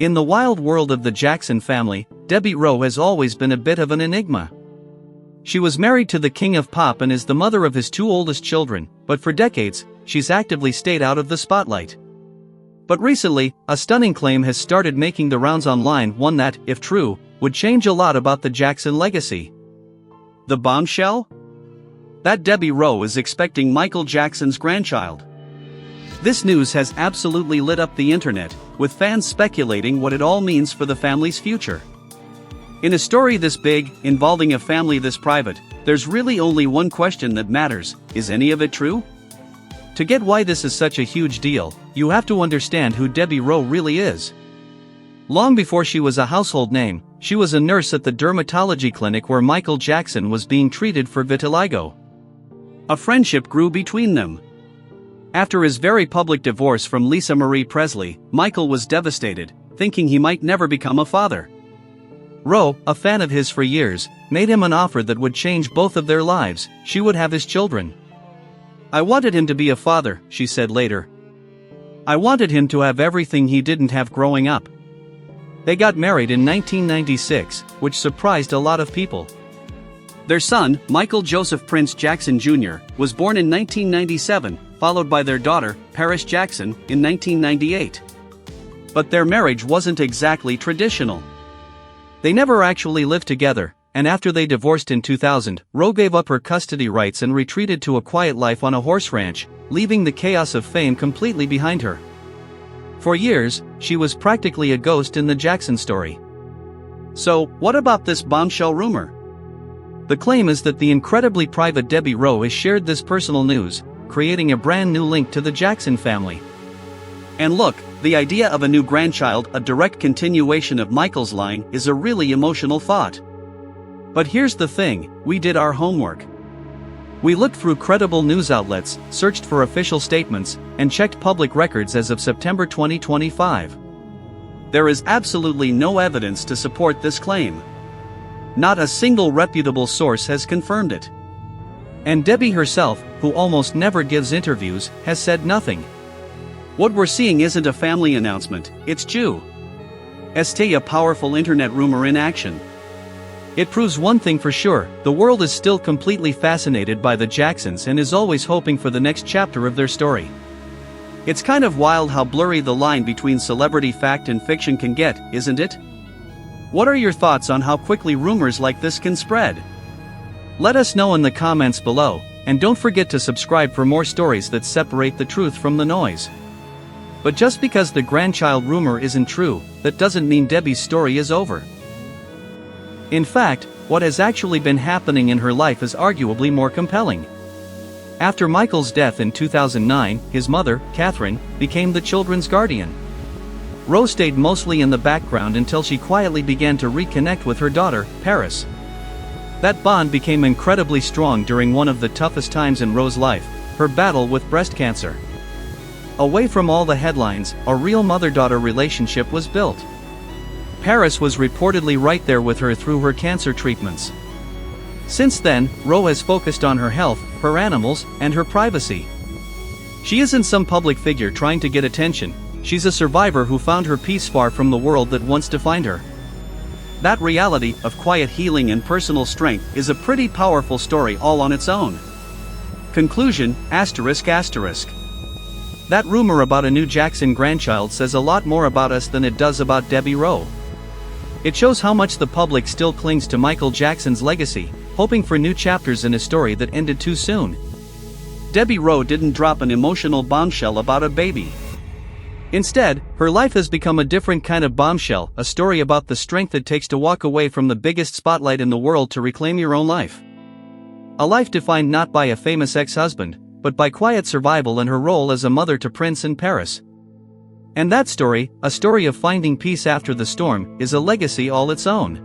In the wild world of the Jackson family, Debbie Rowe has always been a bit of an enigma. She was married to the king of pop and is the mother of his two oldest children, but for decades, she's actively stayed out of the spotlight. But recently, a stunning claim has started making the rounds online, one that, if true, would change a lot about the Jackson legacy. The bombshell? That Debbie Rowe is expecting Michael Jackson's grandchild. This news has absolutely lit up the internet, with fans speculating what it all means for the family's future. In a story this big, involving a family this private, there's really only one question that matters: is any of it true? To get why this is such a huge deal, you have to understand who Debbie Rowe really is. Long before she was a household name, she was a nurse at the dermatology clinic where Michael Jackson was being treated for vitiligo. A friendship grew between them. After his very public divorce from Lisa Marie Presley, Michael was devastated, thinking he might never become a father. Rowe, a fan of his for years, made him an offer that would change both of their lives. She would have his children. "I wanted him to be a father," she said later. "I wanted him to have everything he didn't have growing up." They got married in 1996, which surprised a lot of people. Their son, Michael Joseph Prince Jackson Jr., was born in 1997, followed by their daughter, Paris Jackson, in 1998. But their marriage wasn't exactly traditional. They never actually lived together, and after they divorced in 2000, Rowe gave up her custody rights and retreated to a quiet life on a horse ranch, leaving the chaos of fame completely behind her. For years, she was practically a ghost in the Jackson story. So, what about this bombshell rumor? The claim is that the incredibly private Debbie Rowe has shared this personal news, creating a brand new link to the Jackson family. And look, the idea of a new grandchild, a direct continuation of Michael's line, is a really emotional thought. But here's the thing: we did our homework. We looked through credible news outlets, searched for official statements, and checked public records as of September 2025. There is absolutely no evidence to support this claim. Not a single reputable source has confirmed it. And Debbie herself, who almost never gives interviews, has said nothing. What we're seeing isn't a family announcement, it's a powerful internet rumor in action. It proves one thing for sure: the world is still completely fascinated by the Jacksons and is always hoping for the next chapter of their story. It's kind of wild how blurry the line between celebrity fact and fiction can get, isn't it? What are your thoughts on how quickly rumors like this can spread? Let us know in the comments below, and don't forget to subscribe for more stories that separate the truth from the noise. But just because the grandchild rumor isn't true, that doesn't mean Debbie's story is over. In fact, what has actually been happening in her life is arguably more compelling. After Michael's death in 2009, his mother, Catherine, became the children's guardian. Rowe stayed mostly in the background until she quietly began to reconnect with her daughter, Paris. That bond became incredibly strong during one of the toughest times in Rowe's life, her battle with breast cancer. Away from all the headlines, a real mother-daughter relationship was built. Paris was reportedly right there with her through her cancer treatments. Since then, Rowe has focused on her health, her animals, and her privacy. She isn't some public figure trying to get attention. She's a survivor who found her peace far from the world that once defined her. That reality of quiet healing and personal strength is a pretty powerful story all on its own. Conclusion: that rumor about a new Jackson grandchild says a lot more about us than it does about Debbie Rowe. It shows how much the public still clings to Michael Jackson's legacy, hoping for new chapters in a story that ended too soon. Debbie Rowe didn't drop an emotional bombshell about a baby. Instead, her life has become a different kind of bombshell, a story about the strength it takes to walk away from the biggest spotlight in the world to reclaim your own life. A life defined not by a famous ex-husband, but by quiet survival and her role as a mother to Prince and Paris. And that story, a story of finding peace after the storm, is a legacy all its own.